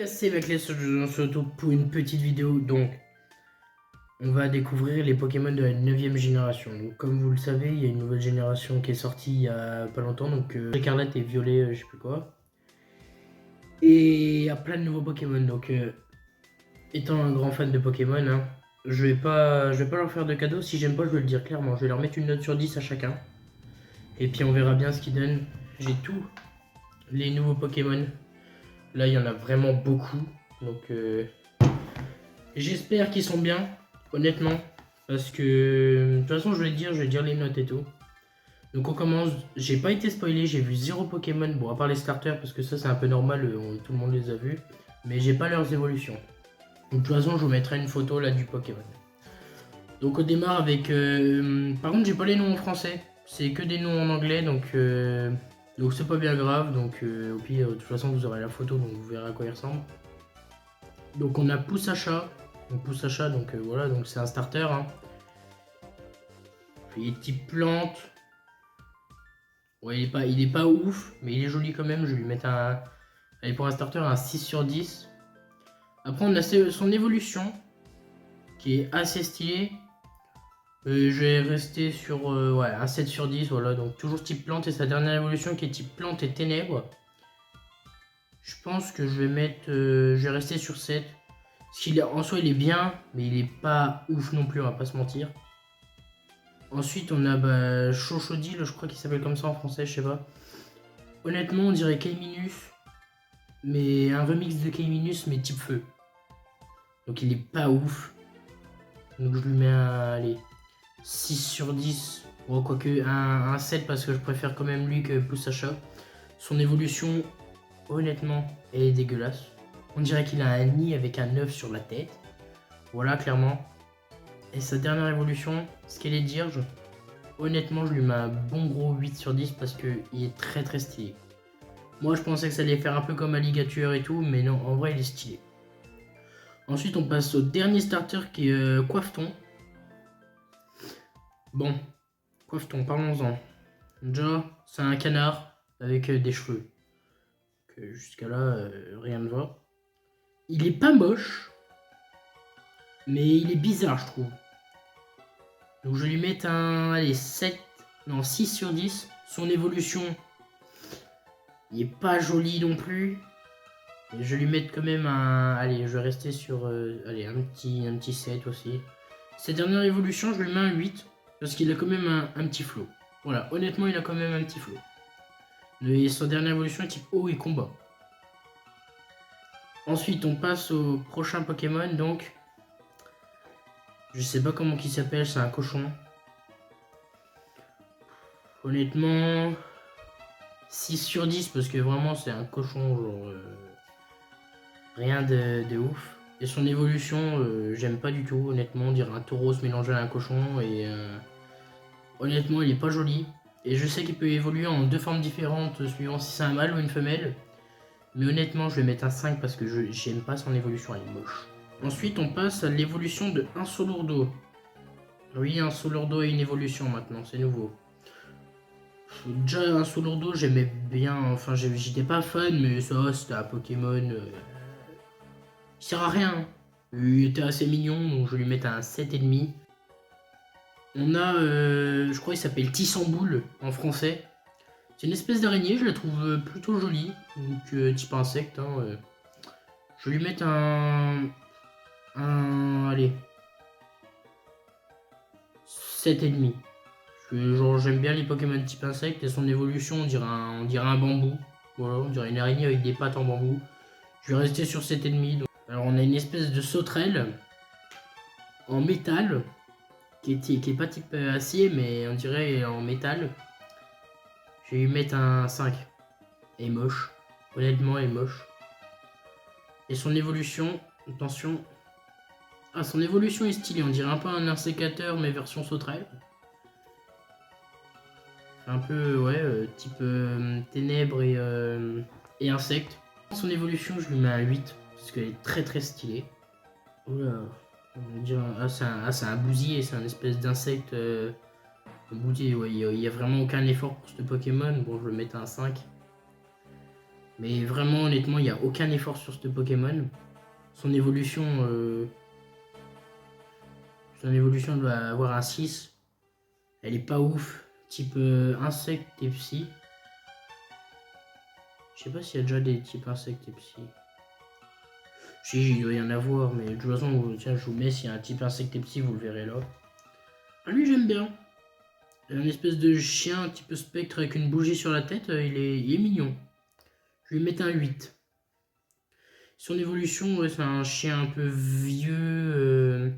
gars, c'est Maclès, je se retrouve pour une petite vidéo. Donc, on va découvrir les Pokémon de la 9ème génération. Donc, comme vous le savez, il y a une nouvelle génération qui est sortie il y a pas longtemps. Donc, Écarlate et Violet, je sais plus quoi. Et il y a plein de nouveaux Pokémon. Donc, étant un grand fan de Pokémon, hein, je vais pas leur faire de cadeau. Si j'aime pas, je vais le dire clairement. Je vais leur mettre une note sur 10 à chacun. Et puis, on verra bien ce qu'ils donnent. J'ai tous les nouveaux Pokémon. Là, il y en a vraiment beaucoup. Donc, j'espère qu'ils sont bien, honnêtement. Parce que, de toute façon, je vais dire les notes et tout. Donc, on commence. J'ai pas été spoilé, j'ai vu 0 Pokémon. Bon, à part les starters, parce que ça, c'est un peu normal, tout le monde les a vus. Mais j'ai pas leurs évolutions. Donc, de toute façon, je vous mettrai une photo là du Pokémon. Donc, on démarre avec. Par contre, j'ai pas les noms en français. C'est que des noms en anglais, donc c'est pas bien grave. Donc, au pire, de toute façon, vous aurez la photo, donc vous verrez à quoi il ressemble. Donc on a Poussacha. Donc Poussacha, donc voilà, donc c'est un starter. Hein. Il est type plante. Ouais, il est pas ouf, mais il est joli quand même. Je vais lui mettre un. Allez, pour un starter, un 6 sur 10. Après, on a son évolution, qui est assez stylée. Je vais rester sur ouais, un 7 sur 10. Voilà, donc toujours type plante. Et sa dernière évolution, qui est type plante et ténèbres. Je pense que je vais mettre. Je vais rester sur 7. Parce qu'en soi, il est bien, mais il est pas ouf non plus, on va pas se mentir. Ensuite, on a Chochodile, je crois qu'il s'appelle comme ça en français, je sais pas. Honnêtement, on dirait Kaiminus, mais un remix de Kaiminus, mais type feu. Donc il est pas ouf. Donc je lui mets un, allez, 6 sur 10. Bon, quoique un 7 parce que je préfère quand même lui que Poussacha. Son évolution, honnêtement, elle est dégueulasse. On dirait qu'il a un nid avec un œuf sur la tête. Voilà, clairement. Et sa dernière évolution, ce qu'elle est Dirge, honnêtement, je lui mets un bon gros 8 sur 10 parce qu'il est très très stylé. Moi, je pensais que ça allait faire un peu comme Alligator et tout, mais non, en vrai, il est stylé. Ensuite, on passe au dernier starter qui est Coiffeton. Bon, Coiffeton, parlons-en. Déjà, c'est un canard avec des cheveux. Jusqu'à là, rien ne va. Il est pas moche, mais il est bizarre, je trouve. Donc, je vais lui mettre un, allez, 7, non, 6 sur 10. Son évolution, il est pas joli non plus. Et je vais lui mettre quand même un. Allez, je vais rester sur. Allez, un petit 7 aussi. Cette dernière évolution, je lui mets un 8. Parce qu'il a quand même un petit flow. Voilà, honnêtement, il a quand même un petit flow. Et sa dernière évolution est type eau et combat. Ensuite, on passe au prochain Pokémon. Donc, je sais pas comment il s'appelle, c'est un cochon. Honnêtement, 6 sur 10 parce que vraiment, c'est un cochon, genre. Rien de ouf. Et son évolution, j'aime pas du tout, honnêtement. On dirait un taureau se mélanger à un cochon. Et honnêtement, il est pas joli. Et je sais qu'il peut évoluer en 2 formes différentes suivant si c'est un mâle ou une femelle. Mais honnêtement, je vais mettre un 5 parce que j'aime pas son évolution, elle est moche. Ensuite, on passe à l'évolution de un Solourdo. Oui, un Solourdo a une évolution maintenant, c'est nouveau. Déjà, un Solourdo, j'aimais bien. Enfin, j'étais pas fan, mais ça, c'était un Pokémon. Il sert à rien. Il était assez mignon, donc je vais lui mettre un 7,5. On a, je crois qu'il s'appelle Tissamboule en français. C'est une espèce d'araignée, je la trouve plutôt jolie. Donc type insecte. Hein, Je vais lui mettre allez, 7,5. Genre, j'aime bien les Pokémon type insecte et son évolution, on dirait un bambou. Voilà, on dirait une araignée avec des pattes en bambou. Je vais rester sur 7,5. Donc. Alors on a une espèce de sauterelle en métal qui est pas type acier, mais on dirait en métal. Je vais lui mettre un 5. Elle est moche. Honnêtement, elle est moche. Et son évolution, attention. Ah, son évolution est stylée. On dirait un peu un insécateur, mais version sauterelle. Un peu, ouais, type ténèbres et insectes. Son évolution, je lui mets un 8. Parce qu'elle est très très stylée. Oula. On dirait, c'est un bousier, c'est un espèce d'insecte. Boudier, ouais, il n'y a vraiment aucun effort pour ce Pokémon. Bon, je vais mettre un 5. Mais vraiment, honnêtement, il n'y a aucun effort sur ce Pokémon. Son évolution, doit avoir un 6. Elle est pas ouf. Type insecte et psy. Je sais pas s'il y a déjà des types insectes et psy. Si, il doit y en avoir, mais de toute façon, tiens, je vous mets s'il y a un type insecte et psy, vous le verrez là. Ah, lui, j'aime bien. Un espèce de chien un petit peu spectre avec une bougie sur la tête, il est mignon. Je vais lui mettre un 8. Son évolution, ouais, c'est un chien un peu vieux,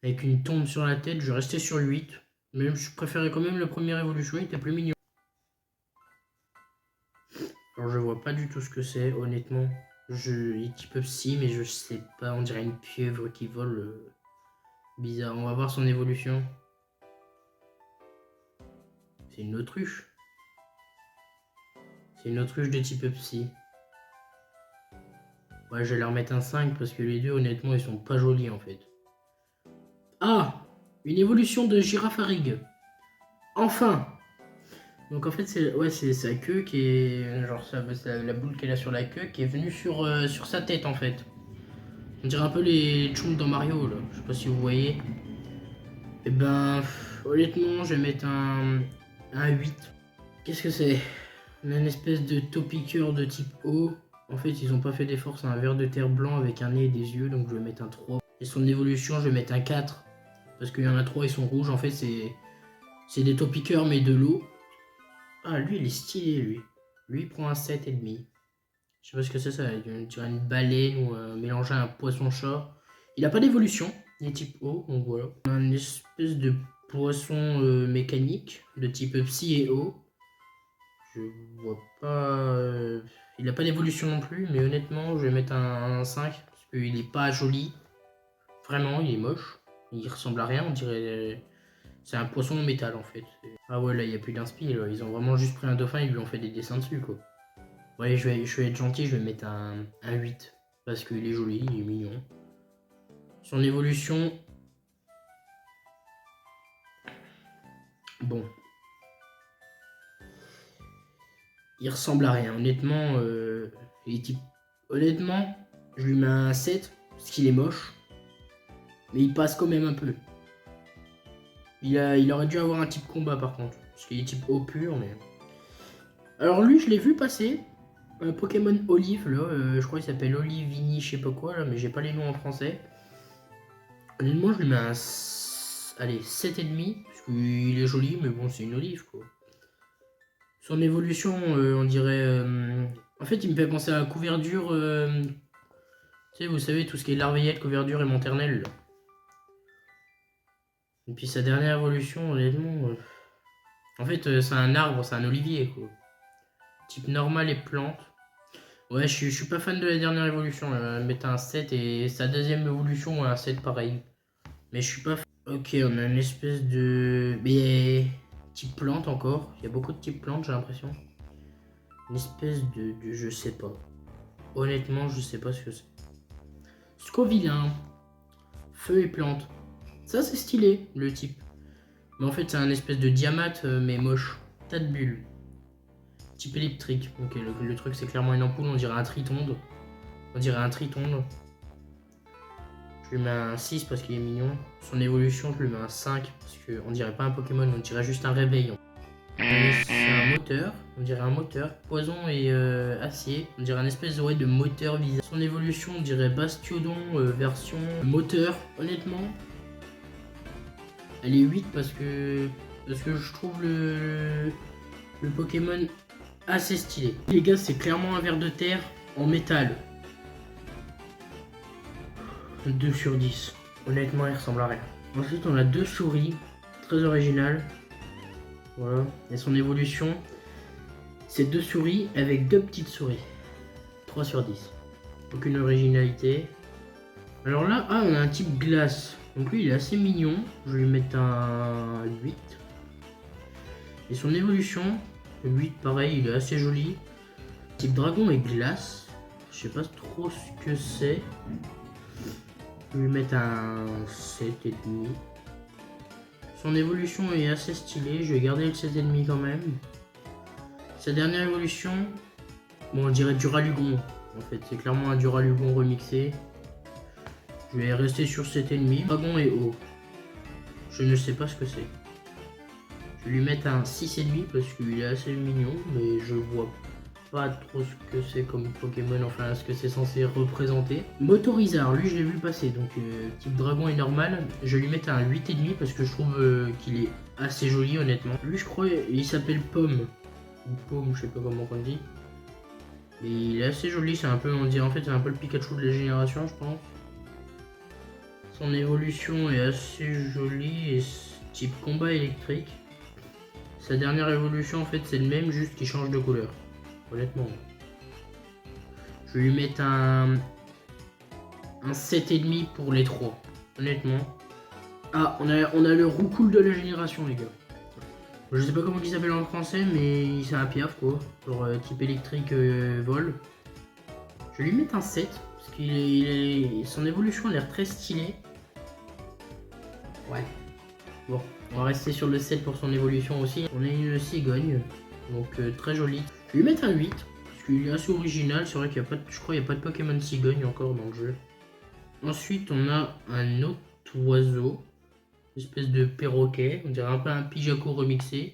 avec une tombe sur la tête. Je vais rester sur 8. Mais je préférais quand même la première évolution, il était plus mignon. Alors je vois pas du tout ce que c'est, honnêtement. Il est type psy, mais je sais pas, on dirait une pieuvre qui vole. Bizarre, on va voir son évolution. C'est une autruche. C'est une autruche de type psy. Ouais, je vais leur mettre un 5 parce que les deux, honnêtement, ils sont pas jolis en fait. Ah, une évolution de Girafarig. Enfin. Donc en fait, c'est sa queue qui est... Genre, c'est la boule qu'elle a sur la queue qui est venue sur sa tête en fait. On dirait un peu les Chums dans Mario là. Je sais pas si vous voyez. Et ben, honnêtement, je vais mettre un 8. Qu'est-ce que c'est? On a une espèce de topiqueur de type O. En fait, ils ont pas fait d'effort, c'est un ver de terre blanc avec un nez et des yeux, donc je vais mettre un 3. Et son évolution, je vais mettre un 4. Parce qu'il y en a 3, ils sont rouges. En fait, c'est des topiqueurs, mais de l'eau. Ah, lui, il est stylé, lui. Lui, il prend un 7,5. Je sais pas ce que c'est ça. Il dirait une baleine ou mélanger un poisson-chat. Il a pas d'évolution. Il est type O, donc voilà. On a une espèce de poisson mécanique de type Psy et O. Je vois pas. Il a pas d'évolution non plus, mais honnêtement, je vais mettre un 5 parce qu'il est pas joli. Vraiment, il est moche. Il ressemble à rien, on dirait. C'est un poisson en métal en fait. Ah ouais, là, il n'y a plus d'inspi. Ils ont vraiment juste pris un dauphin et ils lui ont fait des dessins dessus, quoi. Ouais, je vais être gentil, je vais mettre un 8 parce qu'il est joli, il est mignon. Son évolution. Bon. Il ressemble à rien. Honnêtement, honnêtement, je lui mets un 7 parce qu'il est moche. Mais il passe quand même un peu. Il aurait dû avoir un type combat par contre. Parce qu'il est type eau pur, mais. Alors lui, je l'ai vu passer. Un Pokémon Olive, là. Je crois qu'il s'appelle Olivini, je sais pas quoi, là, mais j'ai pas les noms en français. Honnêtement, je lui mets un. Allez, 7,5. Parce qu'il est joli, mais bon, c'est une olive, quoi. Son évolution, on dirait. En fait, il me fait penser à la couverture. Tu sais, vous savez, tout ce qui est larveillette, couverture et maternelle. Là. Et puis sa dernière évolution, honnêtement. En fait, c'est un arbre, c'est un olivier, quoi. Type normal et plante. Ouais, je suis pas fan de la dernière évolution. Mettre un 7 et sa deuxième évolution, un 7 pareil. Mais je suis pas fan. Ok, on a une espèce de. Mais. Type plante encore. Il y a beaucoup de types plantes, j'ai l'impression. Une espèce de. Je sais pas. Honnêtement, je sais pas ce que c'est. Scovillain. Feu et plante. Ça, c'est stylé, le type. Mais en fait, c'est un espèce de diamate, mais moche. Tas de bulles. Type électrique. Ok, le truc, c'est clairement une ampoule. On dirait un tritonde. On dirait un tritonde. Je lui mets un 6 parce qu'il est mignon. Son évolution, je lui mets un 5 parce qu'on dirait pas un Pokémon, on dirait juste un réveil. C'est un moteur, on dirait un moteur. Poison et acier, on dirait un espèce de moteur visage. Son évolution, on dirait Bastiodon version moteur. Honnêtement, elle est 8 parce que je trouve le Pokémon assez stylé. Les gars, c'est clairement un ver de terre en métal. 2 sur 10. Honnêtement, il ressemble à rien. Ensuite, on a 2 souris. Très originales. Voilà. Et son évolution, c'est 2 souris avec 2 petites souris. 3 sur 10. Aucune originalité. Alors là, on a un type glace. Donc lui, il est assez mignon. Je vais lui mettre un 8. Et son évolution, le 8, pareil, il est assez joli. Type dragon et glace. Je sais pas trop ce que c'est. Je vais lui mettre un 7,5. Son évolution est assez stylée, je vais garder le 7,5 quand même. Sa dernière évolution, Bon, on dirait Duralugon. En fait, c'est clairement un Duralugon remixé. Je vais rester sur cet ennemi. Dragon et haut. Je ne sais pas ce que c'est. Je vais lui mettre un 6,5 parce qu'il est assez mignon, mais je vois pas trop ce que c'est comme Pokémon, enfin ce que c'est censé représenter. Motorizard, lui je l'ai vu passer, donc type dragon est normal. Je vais lui mettre un 8,5 parce que je trouve qu'il est assez joli honnêtement. Lui je crois il s'appelle Pomme, ou Pomme, je sais pas comment on dit. Mais il est assez joli, c'est un peu, on dirait en fait c'est un peu le Pikachu de la génération je pense. Son évolution est assez jolie et type combat électrique. Sa dernière évolution en fait c'est le même, juste qu'il change de couleur. Honnêtement. Je vais lui mettre un 7,5 pour les 3. Honnêtement. Ah, on a le roucoule de la génération les gars. Je sais pas comment il s'appelle en français mais c'est un piaf quoi. Genre type électrique vol. Je vais lui mettre un 7. Parce qu'il son évolution a l'air très stylée. Ouais. Bon, on va rester sur le 7 pour son évolution aussi. On a une cigogne. Donc très jolie. Je vais lui mettre un 8. Parce qu'il est assez original. C'est vrai qu'il n'y a pas de, je crois qu'il n'y a pas de Pokémon cigogne encore dans le jeu. Ensuite, on a un autre oiseau. Une espèce de perroquet. On dirait un peu un Pijaco remixé.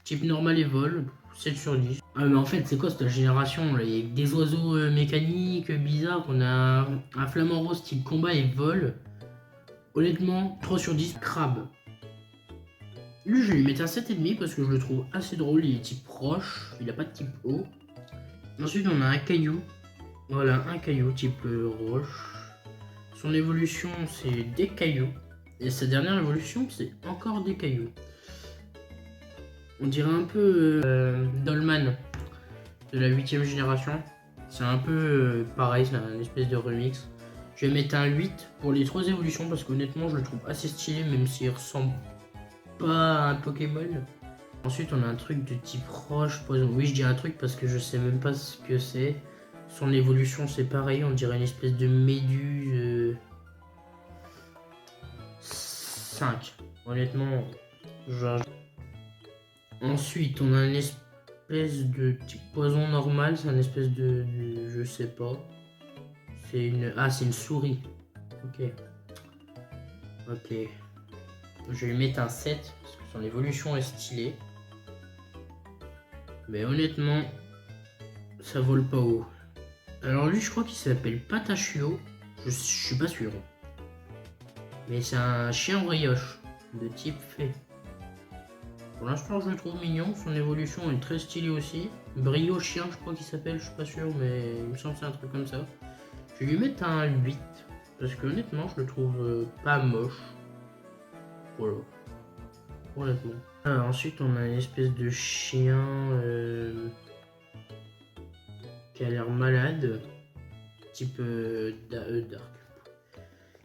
Type normal et vol. 7 sur 10. Ah mais en fait c'est quoi cette génération là? Il y a des oiseaux mécaniques bizarres. On a un flamant rose type combat et vol. Honnêtement 3 sur 10. Crabe. Lui je vais lui mettre un 7,5 parce que je le trouve assez drôle. Il est type roche. Il n'a pas de type eau. Ensuite on a un caillou. Voilà un caillou type roche. Son évolution c'est des cailloux. Et sa dernière évolution c'est encore des cailloux. On dirait un peu Dolman de la 8ème génération. C'est un peu pareil, c'est un espèce de remix. Je vais mettre un 8 pour les 3 évolutions parce qu'honnêtement je le trouve assez stylé même s'il ressemble pas à un Pokémon. Ensuite on a un truc de type roche, poison. Oui je dis un truc parce que je sais même pas ce que c'est. Son évolution c'est pareil, on dirait une espèce de méduse. 5. Honnêtement, genre... Ensuite, on a une espèce de type poison normal, c'est un espèce de je sais pas. C'est une... Ah, c'est une souris. Ok. Ok. Je vais lui mettre un 7, parce que son évolution est stylée. Mais honnêtement, ça vole pas haut. Alors lui, je crois qu'il s'appelle Patachio. Je suis pas sûr. Mais c'est un chien brioche, de type fée. Pour l'instant, je le trouve mignon. Son évolution est très stylée aussi. Brio chien, je crois qu'il s'appelle. Je suis pas sûr, mais il me semble que c'est un truc comme ça. Je vais lui mettre un 8. Parce que honnêtement, je le trouve pas moche. Voilà. Honnêtement. Alors, ensuite, on a une espèce de chien qui a l'air malade. Type dark.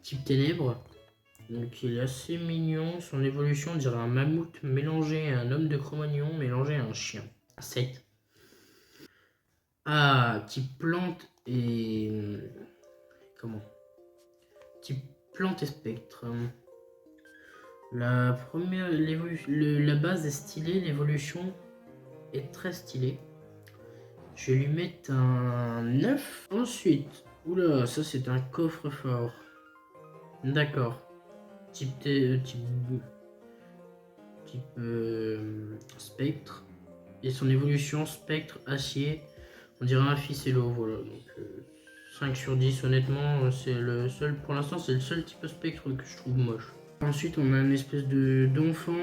Type ténèbres. Donc il est assez mignon, son évolution on dirait un mammouth mélangé à un homme de Cro-Magnon mélangé à un chien. 7. Ah, type plante et... Comment? Type plante et spectre. La première, la base est stylée, l'évolution est très stylée. Je vais lui mettre un 9. Ensuite, oula, ça c'est un coffre-fort. D'accord. Type spectre. Et son évolution spectre acier. On dirait un ficello, voilà. Donc 5 sur 10 honnêtement, c'est le seul. Pour l'instant c'est le seul type de spectre que je trouve moche. Ensuite on a une espèce d'enfant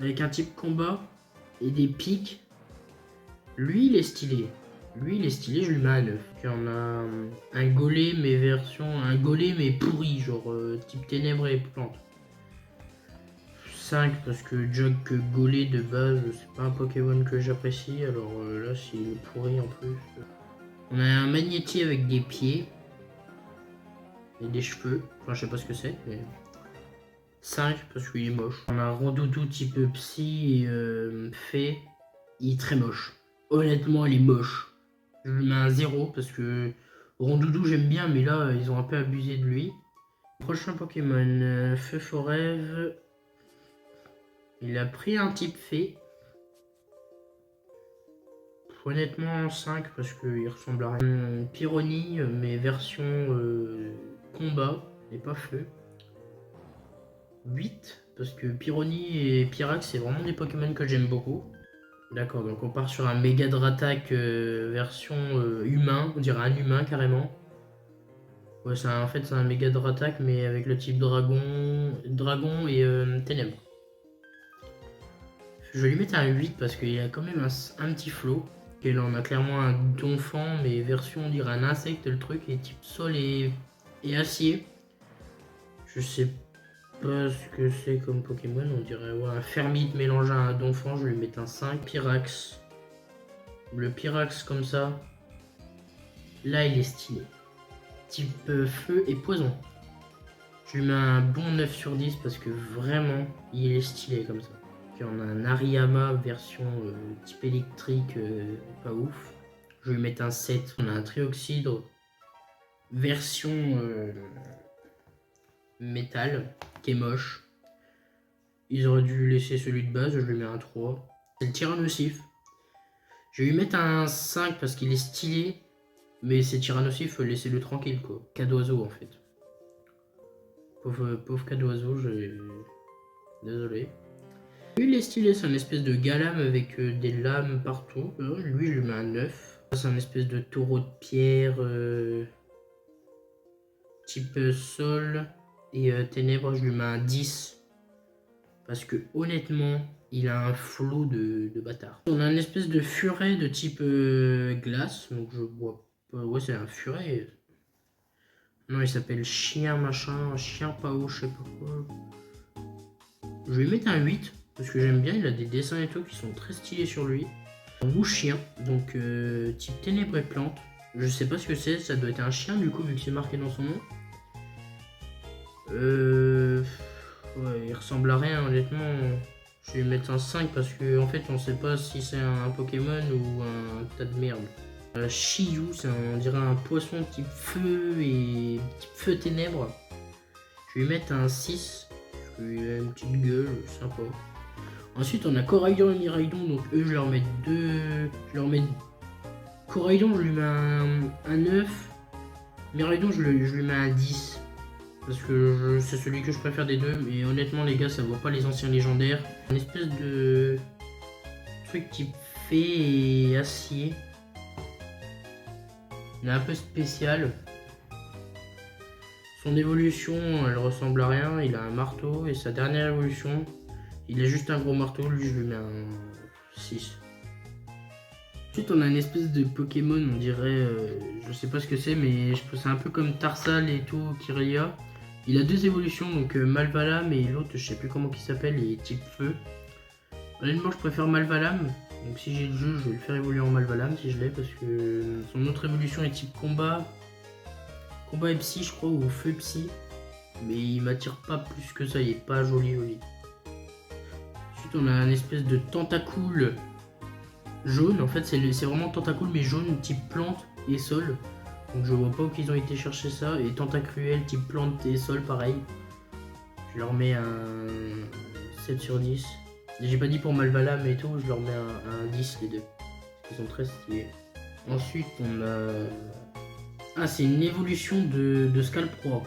avec un type combat et des pics. Lui il est stylé. Lui il est stylé, je lui mets un 9. Puis on a un golem mais un golem mais pourri, genre type ténèbres et plantes. 5 parce que Jug Golé de base c'est pas un Pokémon que j'apprécie, alors là s'il est pourri en plus. On a un Magnéti avec des pieds et des cheveux, enfin je sais pas ce que c'est mais... 5 parce qu'il est moche. On a un Rondoudou type psy et fée, il est très moche. Honnêtement il est moche. Je lui mets un 0 parce que Rondoudou j'aime bien mais là ils ont un peu abusé de lui. Prochain Pokémon, Feu Forêve. Il a pris un type fée. Honnêtement 5 parce qu'il ressemble à rien. Pyrrhony, mais version combat et pas feu. 8 parce que Pyrrhony et Pyrax c'est vraiment des Pokémon que j'aime beaucoup. D'accord, donc on part sur un méga Dratak version humain, on dirait un humain carrément. Ouais, en fait c'est un méga Dratak mais avec le type dragon et ténèbres. Je vais lui mettre un 8 parce qu'il a quand même un petit flow. Et là on a clairement un donphan mais version on dirait un insecte le truc et type sol et acier. Je sais pas ce que c'est comme Pokémon, on dirait ouais, un Fermite mélangé à un donphan, je vais lui mettre un 5. Pyrax. Le Pyrax comme ça. Là il est stylé. Type feu et poison. Je lui mets un bon 9 sur 10 parce que vraiment il est stylé comme ça. Puis on a un Hariyama version type électrique, pas ouf. Je vais lui mettre un 7. On a un Trioxydre version métal qui est moche. Ils auraient dû laisser celui de base, je lui mets un 3. C'est le Tyrannosif. Je vais lui mettre un 5 parce qu'il est stylé. Mais c'est Tyrannosif, laissez-le tranquille quoi. Cas d'oiseau en fait. Pauvre cas d'oiseau, désolé. Lui il est stylé, c'est un espèce de Galam avec des lames partout. Lui je lui mets un 9. C'est un espèce de taureau de pierre type sol et ténèbres, je lui mets un 10. Parce que honnêtement, il a un flot de bâtard. On a une espèce de furet de type glace, donc je vois pas. Ouais, c'est un furet. Non, il s'appelle chien machin, chien pao, je sais pas quoi. Je vais lui mettre un 8. Parce que j'aime bien, il a des dessins et tout qui sont très stylés sur lui. Un rouge chien, donc type ténèbres et plantes. Je sais pas ce que c'est, ça doit être un chien du coup vu que c'est marqué dans son nom. Ouais, il ressemble à rien honnêtement. Je vais lui mettre un 5 parce que en fait on sait pas si c'est un Pokémon ou un tas de merde. Shiyu, on dirait un poisson type feu et type feu ténèbres. Je vais lui mettre un 6 parce qu'il a une petite gueule sympa. Ensuite, on a Coraidon et Miraidon, donc eux, je leur mets 2. Coraidon, je lui mets un 9. Miraidon, je lui mets un 10. Parce que c'est celui que je préfère des deux, mais honnêtement, les gars, ça vaut pas les anciens légendaires. Une espèce de truc type fée et acier. Il est un peu spécial. Son évolution, elle ressemble à rien. Il a un marteau et sa dernière évolution. Il a juste un gros marteau, lui je lui mets un 6. Ensuite on a une espèce de Pokémon, on dirait, je sais pas ce que c'est, mais c'est un peu comme Tarsal et tout, Kirlia. Il a deux évolutions, donc Malvalam et l'autre je sais plus comment il s'appelle, il est type feu. Honnêtement je préfère Malvalam, donc si j'ai le jeu je vais le faire évoluer en Malvalam si je l'ai, parce que son autre évolution est type combat. Combat et psy je crois, ou feu psy. Mais il m'attire pas plus que ça, il est pas joli. On a un espèce de tentacoule jaune. En fait, c'est vraiment tentacoule mais jaune type plante et sol. Donc je vois pas où ils ont été chercher ça. Et tentacruel type plante et sol, pareil. Je leur mets un 7 sur 10. J'ai pas dit pour Malvalam et tout, je leur mets un 10 les deux. Ils sont très stylés. Ensuite, on a... Ah, c'est une évolution de Scalpro.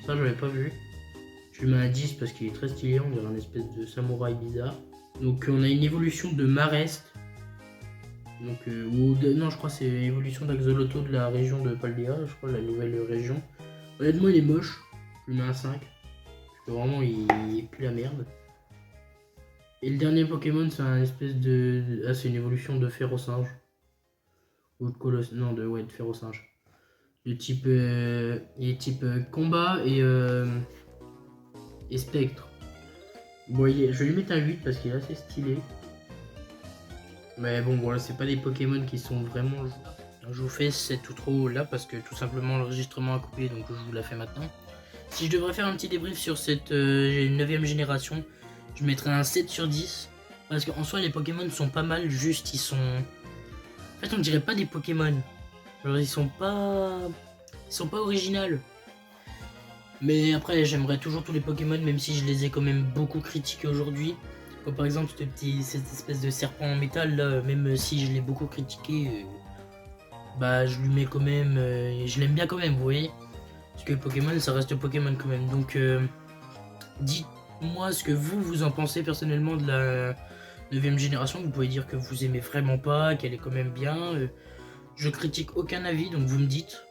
Ça, j'avais pas vu. Je lui mets un 10 parce qu'il est très stylé, on dirait un espèce de samouraï bizarre. Donc on a une évolution de Marest. Donc, non, je crois que c'est l'évolution d'Axolotl de la région de Paldea, je crois, la nouvelle région. Honnêtement, il est moche, je lui mets un 5. Parce que vraiment, il pue la merde. Et le dernier Pokémon, c'est un espèce de... Ah, c'est une évolution de Férosinge. Ou de Colosse... Non, de Férosinge. De type... il est type combat et spectre. Bon, je vais lui mettre un 8 parce qu'il est assez stylé. Mais bon, voilà, c'est pas des Pokémon qui sont vraiment... Je vous fais cette outro là parce que tout simplement l'enregistrement a coupé, donc je vous la fais maintenant. Si je devrais faire un petit débrief sur cette 9ème génération, je mettrais un 7 sur 10. Parce qu'en soi, les Pokémon sont pas mal, juste ils sont... En fait, on dirait pas des Pokémon. Alors, ils sont pas originales. Mais après, j'aimerais toujours tous les Pokémon, même si je les ai quand même beaucoup critiqués aujourd'hui. Comme par exemple cette espèce de serpent en métal là, même si je l'ai beaucoup critiqué, bah je lui mets quand même, je l'aime bien quand même, vous voyez. Parce que Pokémon, ça reste Pokémon quand même. Donc dites-moi ce que vous en pensez personnellement de la 9ème génération. Vous pouvez dire que vous aimez vraiment pas, qu'elle est quand même bien. Je critique aucun avis, donc vous me dites.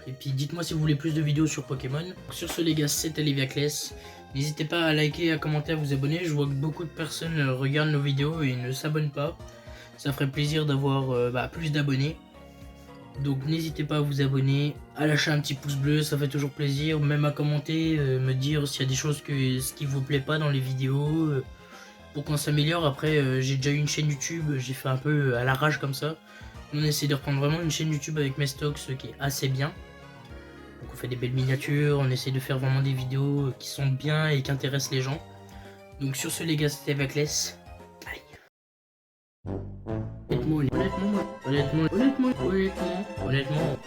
Et puis dites-moi si vous voulez plus de vidéos sur Pokémon. Sur ce les gars, c'était Leviaclès. N'hésitez pas à liker, à commenter, à vous abonner. Je vois que beaucoup de personnes regardent nos vidéos et ne s'abonnent pas. Ça ferait plaisir d'avoir plus d'abonnés. Donc n'hésitez pas à vous abonner, à lâcher un petit pouce bleu, ça fait toujours plaisir. Même à commenter, me dire s'il y a des choses ce qui vous plaît pas dans les vidéos. Pour qu'on s'améliore. Après j'ai déjà eu une chaîne YouTube, j'ai fait un peu à l'arrache comme ça. On essaie de reprendre vraiment une chaîne YouTube avec Mestox qui est assez bien. Donc on fait des belles miniatures, on essaie de faire vraiment des vidéos qui sont bien et qui intéressent les gens. Donc sur ce les gars, c'était Leviaclès. Bye.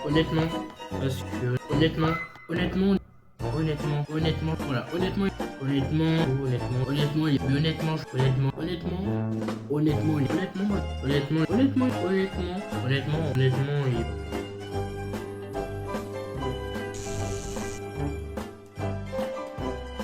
Honnêtement, parce que honnêtement, voilà, honnêtement, honnêtement,